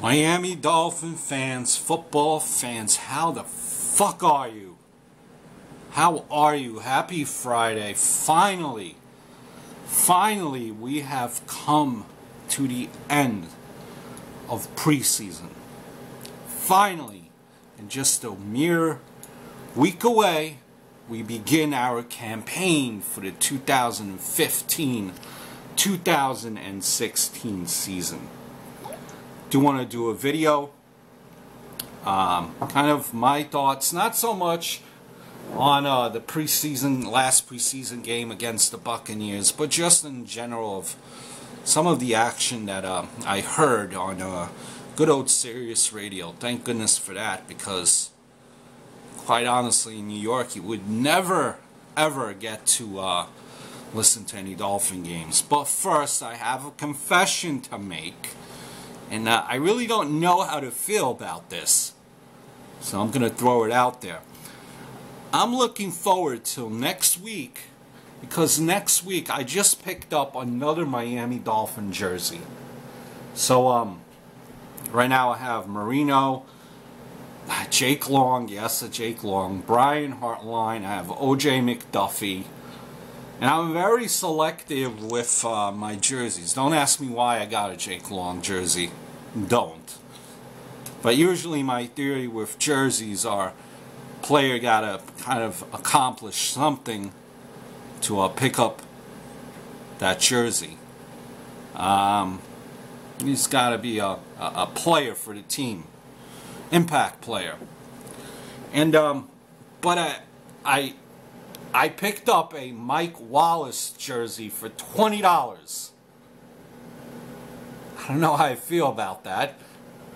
Miami Dolphin fans, football fans, how the fuck are you? How are you? Happy Friday. Finally, we have come to the end of preseason. Finally, in just a mere week away, we begin our campaign for the 2015-2016 season. Do want to do a video, kind of my thoughts, not so much on the last preseason game against the Buccaneers, but just in general of some of the action that I heard on good old Sirius Radio. Thank goodness for that, because quite honestly, in New York, you would never ever get to listen to any Dolphin games. But first, I have a confession to make. And I really don't know how to feel about this, so I'm going to throw it out there. I'm looking forward till next week, because next week I just picked up another Miami Dolphin jersey. So right now I have Marino, Jake Long, yes, Jake Long, Brian Hartline, I have O.J. McDuffie. And I'm very selective with my jerseys. Don't ask me why I got a Jake Long jersey. Don't. But usually my theory with jerseys are player gotta kind of accomplish something to pick up that jersey. He's gotta be a player for the team. Impact player. And but I picked up a Mike Wallace jersey for $20. I don't know how I feel about that,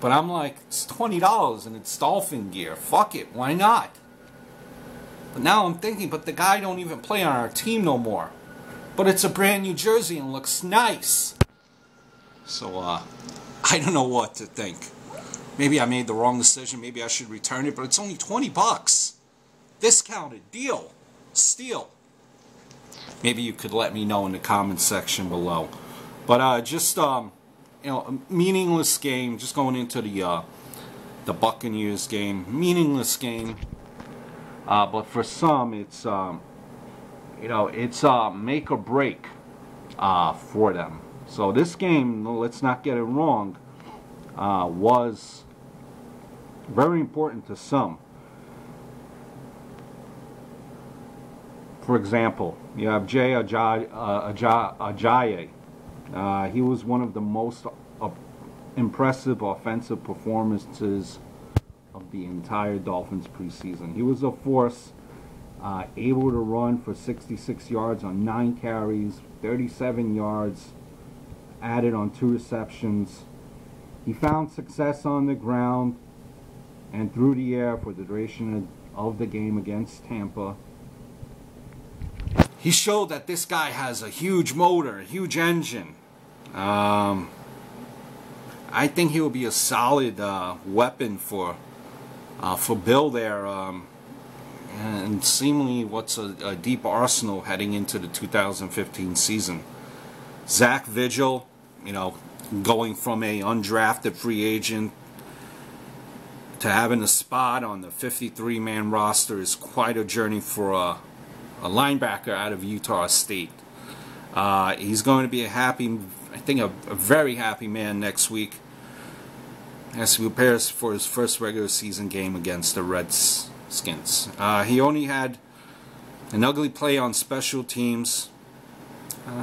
but I'm like, it's $20 and it's Dolphin gear. Fuck it, why not? But now I'm thinking, but the guy don't even play on our team no more. But it's a brand new jersey and looks nice. So, I don't know what to think. Maybe I made the wrong decision. Maybe I should return it, but it's only $20. Discounted deal. Steal. Maybe you could let me know in the comments section below. But just you know, a meaningless game. Just going into the Buccaneers game, meaningless game. But for some, it's you know, it's make or break for them. So this game, let's not get it wrong, was very important to some. For example, you have Jay Ajayi. He was one of the most impressive offensive performances of the entire Dolphins preseason. He was a force, able to run for 66 yards on 9 carries, 37 yards added on 2 receptions. He found success on the ground and through the air for the duration of the game against Tampa. He showed that this guy has a huge motor, a huge engine. I think he will be a solid weapon for Bill there, and seemingly what's a deep arsenal heading into the 2015 season. Zach Vigil, you know, going from a undrafted free agent to having a spot on the 53-man roster is quite a journey for a linebacker out of Utah State. He's going to be a happy, I think a very happy man next week as he prepares for his first regular season game against the Redskins. He only had an ugly play on special teams.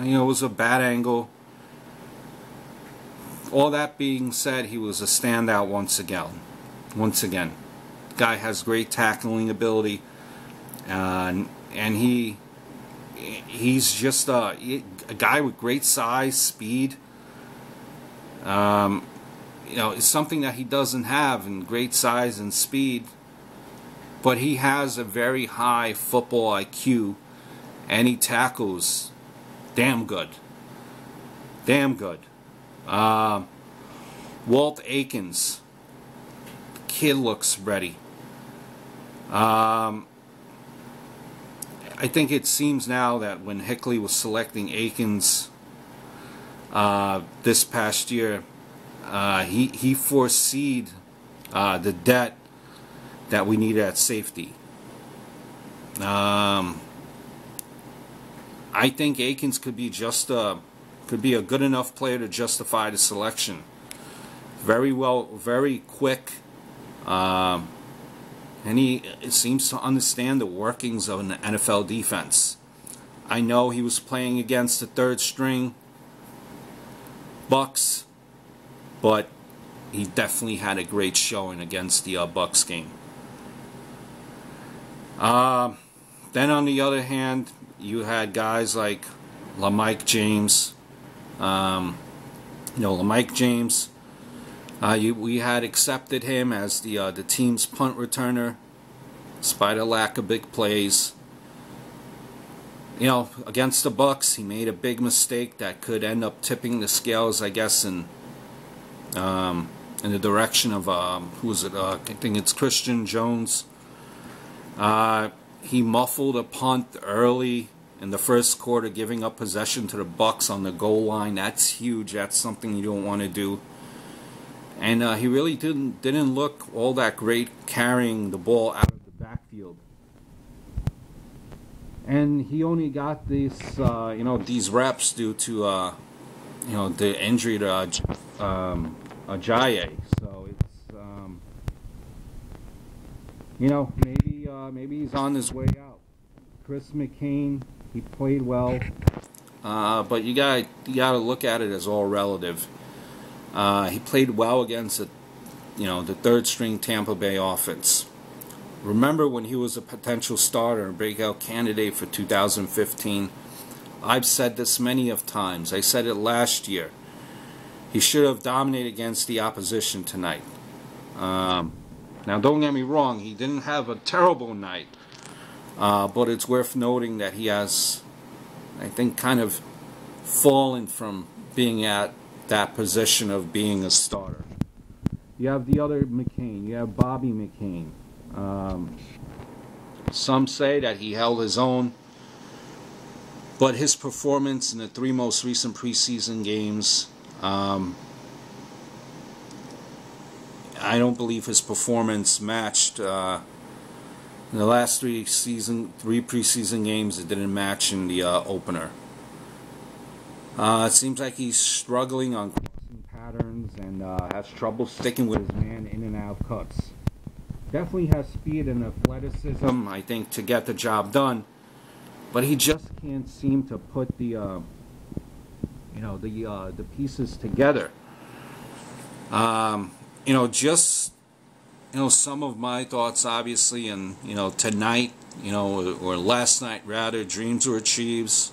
You know, it was a bad angle. All that being said, he was a standout once again. The guy has great tackling ability, and he's just a guy with great size, speed. You know, it's something that he doesn't have, in great size and speed. But he has a very high football IQ, and he tackles damn good. Damn good. Walt Aikens. The kid looks ready. I think it seems now that when Hickley was selecting Aikens this past year, he foreseed the debt that we needed at safety. I think Akins could be a good enough player to justify the selection. Very quick, and he seems to understand the workings of an NFL defense. I know he was playing against the third string Bucs, but he definitely had a great showing against the Bucs game. Then on the other hand, you had guys like LaMike James. LaMike James, we had accepted him as the team's punt returner, despite a lack of big plays. Against the Bucs, he made a big mistake that could end up tipping the scales, I guess, in the direction of who is it? I think it's Christian Jones. He muffled a punt early in the first quarter, giving up possession to the Bucs on the goal line. That's huge. That's something you don't want to do. And he really didn't look all that great carrying the ball out of the backfield. And he only got these these reps due to the injury to Ajayi. So it's maybe he's on his way out. Chris McCain, he played well, but you gotta look at it as all relative. He played well against the third string Tampa Bay offense. Remember when he was a potential starter and breakout candidate for 2015? I've said this many of times. I said it last year. He should have dominated against the opposition tonight. Now, don't get me wrong, he didn't have a terrible night, but it's worth noting that he has, I think, kind of fallen from being at that position of being a starter. You have the other McCain. You have Bobby McCain. Some say that he held his own, but his performance in the 3 most recent preseason games, I don't believe his performance matched in the last 3 preseason games. It didn't match in the opener. It seems like he's struggling on crossing patterns and has trouble sticking with his man in and out cuts. Definitely has speed and athleticism, I think, to get the job done, but he just can't seem to put the pieces together. Some of my thoughts, obviously, and tonight, or last night rather, dreams were achieved.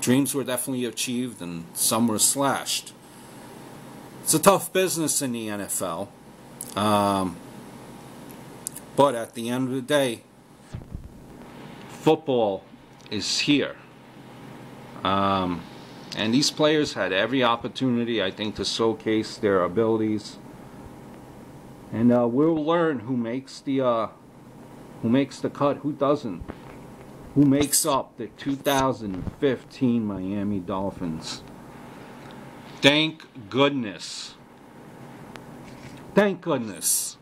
Dreams were definitely achieved, and some were slashed. It's a tough business in the NFL, but at the end of the day, football is here. And these players had every opportunity, I think, to showcase their abilities. And we'll learn who makes the cut, who doesn't, who makes up the 2015 Miami Dolphins. Thank goodness. Thank goodness.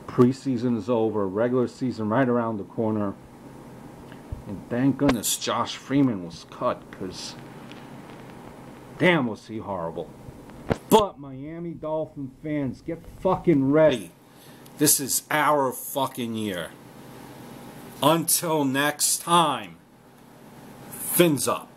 Preseason is over. Regular season right around the corner. And thank goodness Josh Freeman was cut, because damn was he horrible. But Miami Dolphin fans, get fucking ready. This is our fucking year. Until next time, fins up.